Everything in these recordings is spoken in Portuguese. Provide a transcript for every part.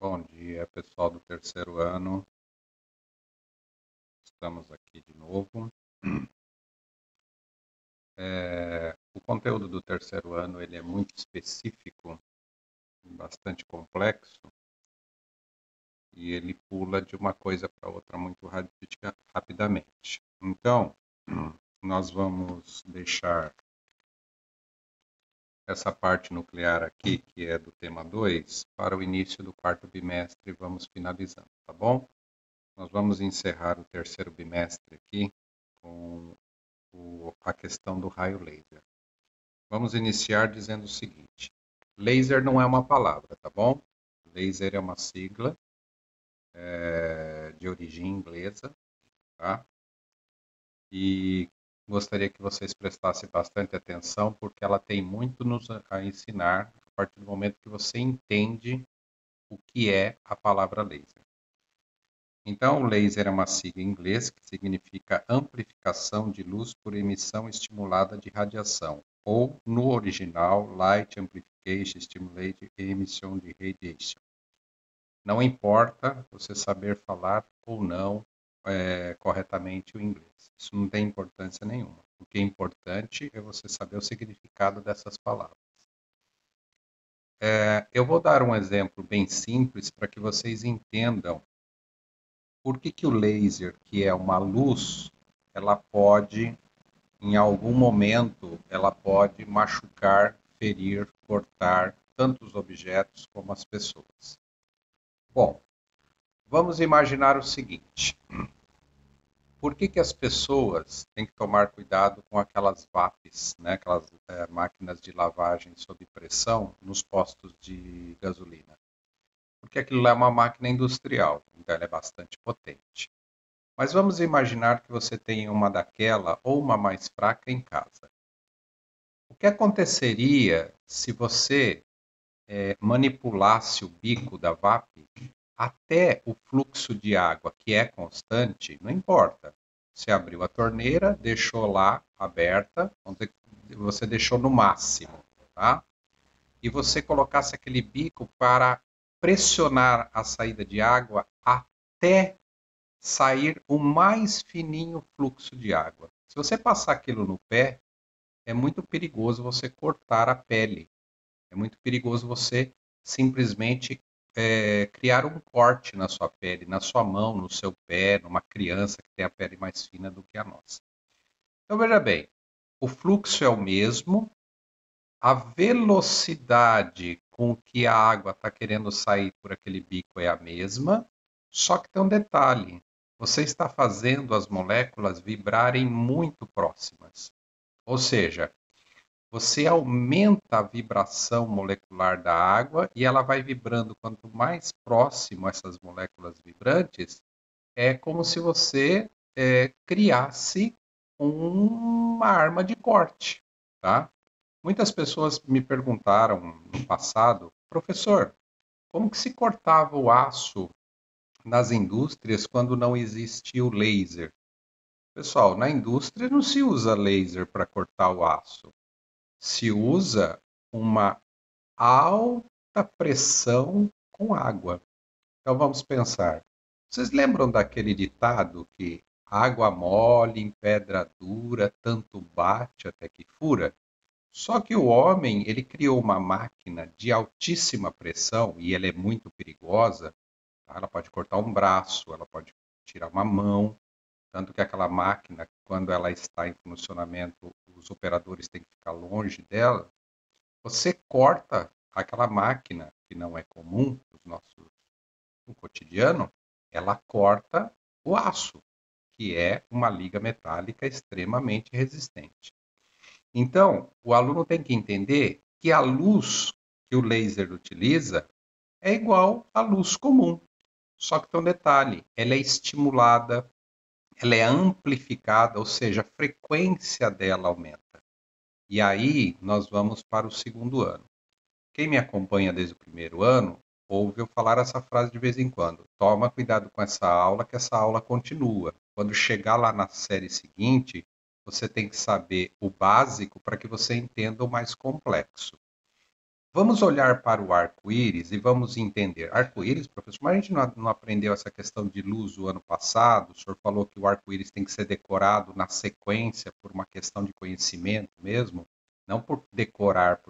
Bom dia, pessoal do terceiro ano. Estamos aqui de novo. O conteúdo do terceiro ano ele é muito específico, bastante complexo, e ele pula de uma coisa para outra muito rapidamente. Então, nós vamos deixar essa parte nuclear aqui, que é do tema 2, para o início do quarto bimestre e vamos finalizando, tá bom? Nós vamos encerrar o terceiro bimestre aqui com a questão do raio laser. Vamos iniciar dizendo o seguinte: laser não é uma palavra, tá bom? Laser é uma sigla de origem inglesa, tá? E gostaria que vocês prestassem bastante atenção, porque ela tem muito nos a ensinar a partir do momento que você entende o que é a palavra laser. Então, laser é uma sigla em inglês que significa amplificação de luz por emissão estimulada de radiação, ou, no original, Light Amplification Stimulated Emission de Radiation. Não importa você saber falar ou não corretamente o inglês. Isso não tem importância nenhuma. O que é importante é você saber o significado dessas palavras. Eu vou dar um exemplo bem simples para que vocês entendam por que o laser, que é uma luz, ela pode, em algum momento, ela pode machucar, ferir, cortar tanto os objetos como as pessoas. Bom, vamos imaginar o seguinte: por que as pessoas têm que tomar cuidado com aquelas VAPs, né, aquelas máquinas de lavagem sob pressão nos postos de gasolina? Porque aquilo lá é uma máquina industrial, então ela é bastante potente. Mas vamos imaginar que você tem uma daquela ou uma mais fraca em casa. O que aconteceria se você manipulasse o bico da VAP até o fluxo de água, que é constante, não importa. Você abriu a torneira, deixou lá aberta, você deixou no máximo, tá? E você colocasse aquele bico para pressionar a saída de água até sair o mais fininho fluxo de água. Se você passar aquilo no pé, é muito perigoso você cortar a pele. É muito perigoso você simplesmente criar um corte na sua pele, na sua mão, no seu pé, numa criança que tem a pele mais fina do que a nossa. Então veja bem, o fluxo é o mesmo, a velocidade com que a água está querendo sair por aquele bico é a mesma, só que tem um detalhe: você está fazendo as moléculas vibrarem muito próximas. Ou seja, você aumenta a vibração molecular da água e ela vai vibrando quanto mais próximo essas moléculas vibrantes, é como se você criasse uma arma de corte, tá? Muitas pessoas me perguntaram no passado: professor, como que se cortava o aço nas indústrias quando não existia o laser? Pessoal, na indústria não se usa laser para cortar o aço. Se usa uma alta pressão com água. Então vamos pensar. Vocês lembram daquele ditado que água mole em pedra dura, tanto bate até que fura? Só que o homem, ele criou uma máquina de altíssima pressão e ela é muito perigosa. Tá? Ela pode cortar um braço, ela pode tirar uma mão, tanto que aquela máquina, quando ela está em funcionamento, os operadores têm que ficar longe dela. Você corta aquela máquina, que não é comum no cotidiano, ela corta o aço, que é uma liga metálica extremamente resistente. Então, o aluno tem que entender que a luz que o laser utiliza é igual à luz comum. Só que tem um detalhe: ela é estimulada, ela é amplificada, ou seja, a frequência dela aumenta. E aí nós vamos para o segundo ano. Quem me acompanha desde o primeiro ano ouve eu falar essa frase de vez em quando: toma cuidado com essa aula, que essa aula continua. Quando chegar lá na série seguinte, você tem que saber o básico para que você entenda o mais complexo. Vamos olhar para o arco-íris e vamos entender. Arco-íris, professor, mas a gente não aprendeu essa questão de luz o ano passado? O senhor falou que o arco-íris tem que ser decorado na sequência por uma questão de conhecimento mesmo, não por decorar.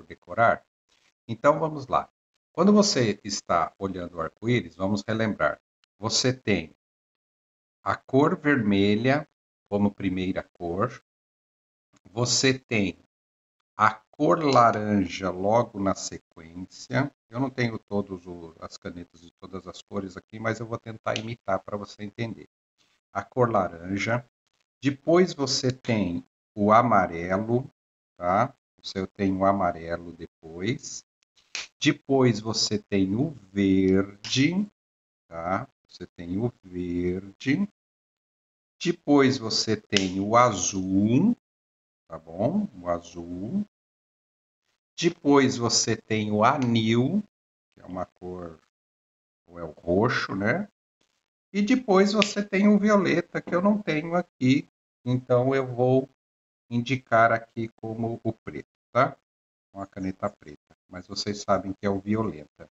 Então vamos lá. Quando você está olhando o arco-íris, vamos relembrar. Você tem a cor vermelha como primeira cor, você tem a cor laranja logo na sequência. Eu não tenho todas as canetas de todas as cores aqui, mas eu vou tentar imitar para você entender. A cor laranja. Depois você tem o amarelo, tá? Você tem o amarelo depois. Depois você tem o verde, tá? Você tem o verde. Depois você tem o azul, tá bom? O azul. Depois você tem o anil, que é uma cor, ou é o roxo, né? E depois você tem o violeta, que eu não tenho aqui, então eu vou indicar aqui como o preto, tá? Com a caneta preta, mas vocês sabem que é o violeta.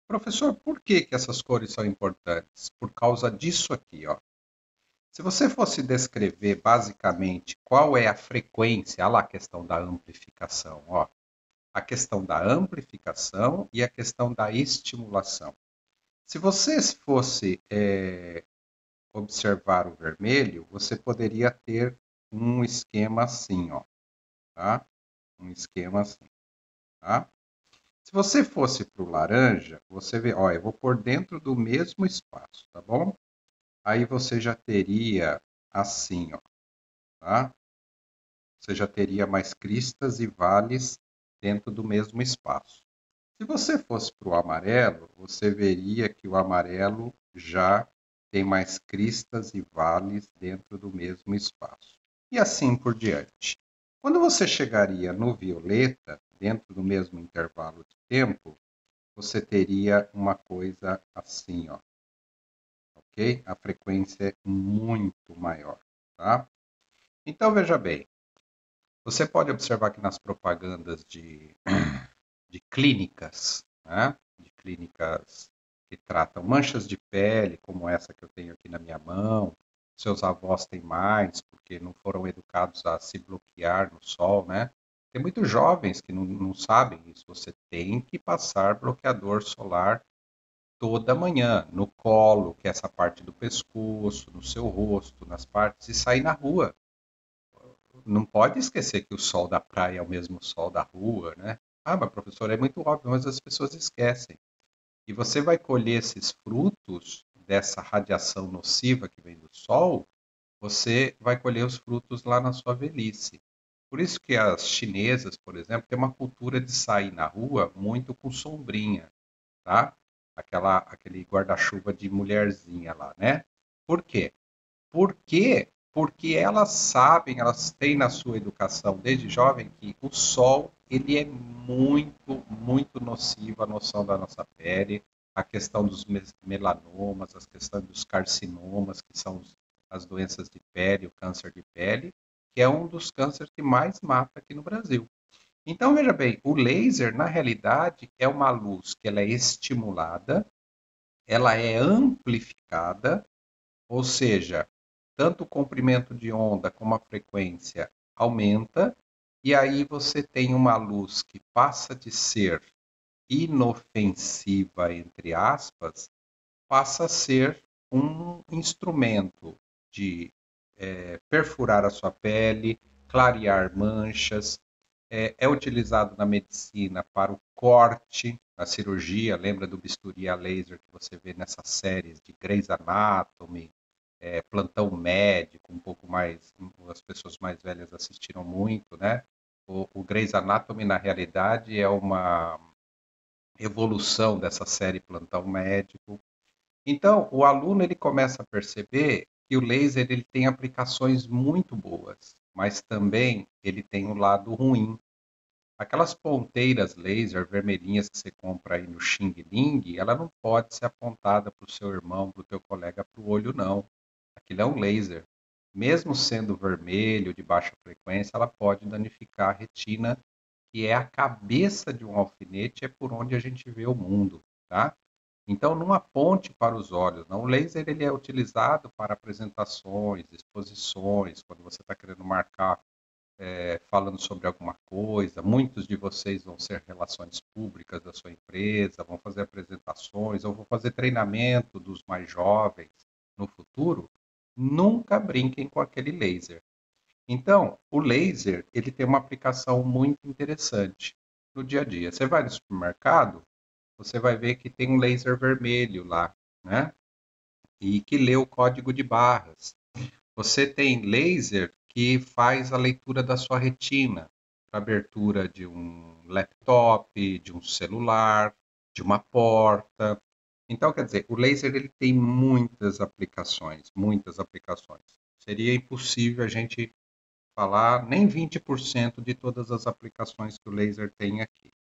Professor, por que essas cores são importantes? Por causa disso aqui, ó. Se você fosse descrever basicamente qual é a frequência, olha lá a questão da amplificação, ó. A questão da amplificação e a questão da estimulação. Se você fosse observar o vermelho, você poderia ter um esquema assim, ó, tá? Um esquema assim, tá? Se você fosse para o laranja, você vê, ó, eu vou por dentro do mesmo espaço, tá bom? Aí você já teria assim, ó, tá? Você já teria mais cristas e vales dentro do mesmo espaço. Se você fosse para o amarelo, você veria que o amarelo já tem mais cristas e vales dentro do mesmo espaço. E assim por diante. Quando você chegaria no violeta, dentro do mesmo intervalo de tempo, você teria uma coisa assim, ó. Ok? A frequência é muito maior, tá? Então veja bem, você pode observar que nas propagandas de clínicas, né? De clínicas que tratam manchas de pele, como essa que eu tenho aqui na minha mão. Seus avós têm mais, porque não foram educados a se bloquear no sol, né? Tem muitos jovens que não sabem isso. Você tem que passar bloqueador solar toda manhã, no colo, que é essa parte do pescoço, no seu rosto, nas partes, e sair na rua. Não pode esquecer que o sol da praia é o mesmo sol da rua, né? Ah, mas professor, é muito óbvio, mas as pessoas esquecem. E você vai colher esses frutos dessa radiação nociva que vem do sol, você vai colher os frutos lá na sua velhice. Por isso que as chinesas, por exemplo, têm uma cultura de sair na rua muito com sombrinha, tá? Aquele guarda-chuva de mulherzinha lá, né? Por quê? Por quê? Porque elas sabem, elas têm na sua educação desde jovem que o sol ele é muito nocivo à noção da nossa pele, a questão dos melanomas, as questões dos carcinomas, que são as doenças de pele, o câncer de pele, que é um dos cânceres que mais mata aqui no Brasil. Então, veja bem, o laser, na realidade, é uma luz que ela é estimulada, ela é amplificada, ou seja, tanto o comprimento de onda como a frequência aumenta, e aí você tem uma luz que passa de ser inofensiva, entre aspas, passa a ser um instrumento de perfurar a sua pele, clarear manchas, é utilizado na medicina para o corte, a cirurgia, lembra do bisturi a laser que você vê nessas séries de Grey's Anatomy, Plantão Médico, um pouco mais, as pessoas mais velhas assistiram muito, né? O Grey's Anatomy, na realidade, é uma evolução dessa série Plantão Médico. Então, o aluno ele começa a perceber que o laser ele tem aplicações muito boas, mas também ele tem um lado ruim. Aquelas ponteiras laser vermelhinhas que você compra aí no Xing Ling, ela não pode ser apontada para o seu irmão, para o teu colega, para o olho, não. Aquilo é um laser. Mesmo sendo vermelho, de baixa frequência, ela pode danificar a retina, que é a cabeça de um alfinete, é por onde a gente vê o mundo, tá? Então, não aponte para os olhos, não. O laser ele é utilizado para apresentações, exposições, quando você está querendo marcar, falando sobre alguma coisa. Muitos de vocês vão ser relações públicas da sua empresa, vão fazer apresentações, ou vão fazer treinamento dos mais jovens no futuro. Nunca brinquem com aquele laser. Então, o laser ele tem uma aplicação muito interessante no dia a dia. Você vai no supermercado, você vai ver que tem um laser vermelho lá, né? E que lê o código de barras. Você tem laser que faz a leitura da sua retina, para abertura de um laptop, de um celular, de uma porta. Então, quer dizer, o laser ele tem muitas aplicações, muitas aplicações. Seria impossível a gente falar nem 20% de todas as aplicações que o laser tem aqui.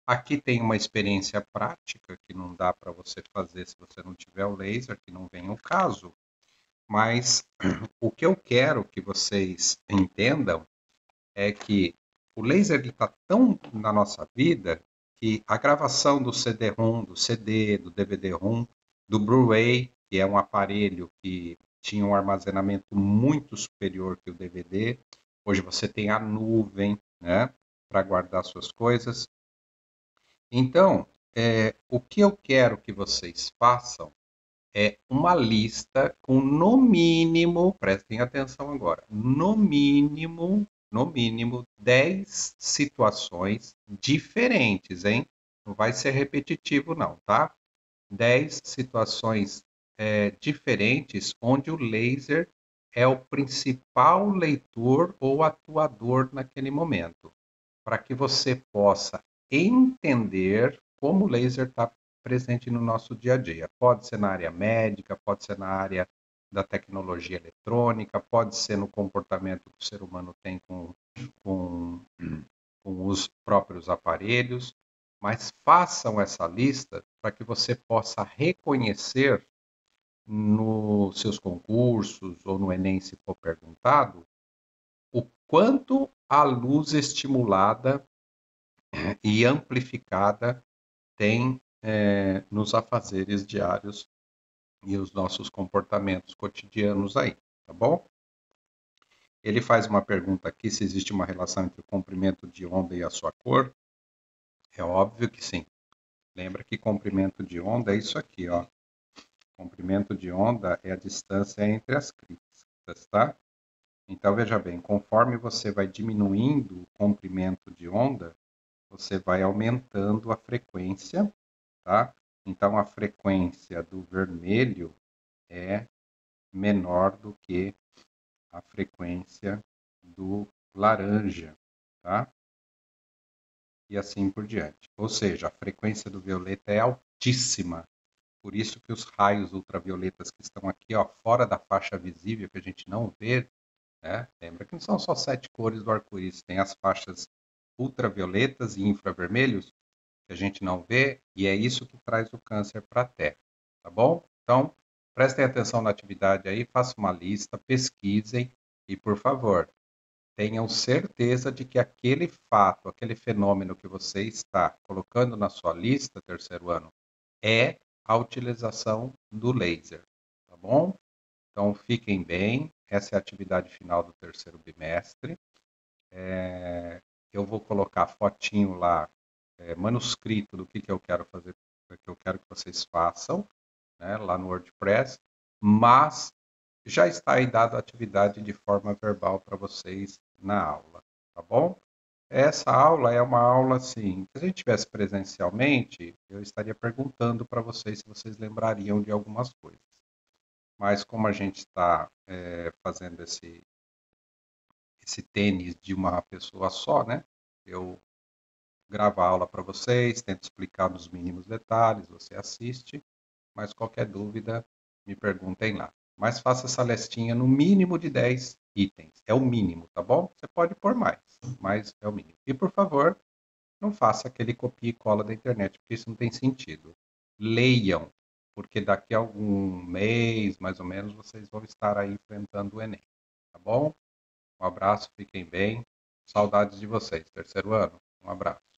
Aqui tem uma experiência prática que não dá para você fazer se você não tiver o laser, que não vem o caso. Mas o que eu quero que vocês entendam é que o laser está tão na nossa vida que a gravação do CD-ROM, do CD, do DVD-ROM, do Blu-ray, que é um aparelho que tinha um armazenamento muito superior que o DVD, hoje você tem a nuvem, né, para guardar suas coisas. Então, o que eu quero que vocês façam é uma lista com no mínimo, prestem atenção agora, no mínimo 10 situações diferentes, hein? Não vai ser repetitivo não, tá? 10 situações diferentes onde o laser é o principal leitor ou atuador naquele momento, para que você possa entender como o laser está presente no nosso dia a dia. Pode ser na área médica, pode ser na área da tecnologia eletrônica, pode ser no comportamento que o ser humano tem com, com os próprios aparelhos, mas façam essa lista para que você possa reconhecer nos seus concursos ou no Enem, se for perguntado, o quanto a luz estimulada e amplificada tem nos afazeres diários e os nossos comportamentos cotidianos aí, tá bom? Ele faz uma pergunta aqui se existe uma relação entre o comprimento de onda e a sua cor. É óbvio que sim. Lembra que comprimento de onda é isso aqui, ó. Comprimento de onda é a distância entre as cristas, tá? Então, veja bem, conforme você vai diminuindo o comprimento de onda, você vai aumentando a frequência, tá? Então, a frequência do vermelho é menor do que a frequência do laranja, tá? E assim por diante. Ou seja, a frequência do violeta é altíssima. Por isso que os raios ultravioletas que estão aqui, ó, fora da faixa visível, que a gente não vê, né? Lembra que não são só 7 cores do arco-íris, tem as faixas ultravioletas e infravermelhos que a gente não vê, e é isso que traz o câncer para a Terra, tá bom? Então, prestem atenção na atividade aí, façam uma lista, pesquisem e, por favor, tenham certeza de que aquele fato, aquele fenômeno que você está colocando na sua lista, terceiro ano, é a utilização do laser, tá bom? Então, fiquem bem, essa é a atividade final do terceiro bimestre. Eu vou colocar fotinho lá, manuscrito do que eu quero fazer, que eu quero que vocês façam, né, lá no WordPress, mas já está aí dado a atividade de forma verbal para vocês na aula, tá bom? Essa aula é uma aula assim, se a gente tivesse presencialmente, eu estaria perguntando para vocês se vocês lembrariam de algumas coisas. Mas como a gente está fazendo esse tênis de uma pessoa só, né? Eu gravo a aula para vocês, tento explicar nos mínimos detalhes, você assiste, mas qualquer dúvida, me perguntem lá. Mas faça essa listinha no mínimo de 10 itens. É o mínimo, tá bom? Você pode pôr mais, mas é o mínimo. E, por favor, não faça aquele copia e cola da internet, porque isso não tem sentido. Leiam, porque daqui a algum mês, mais ou menos, vocês vão estar aí enfrentando o Enem, tá bom? Um abraço, fiquem bem. Saudades de vocês, terceiro ano. Um abraço.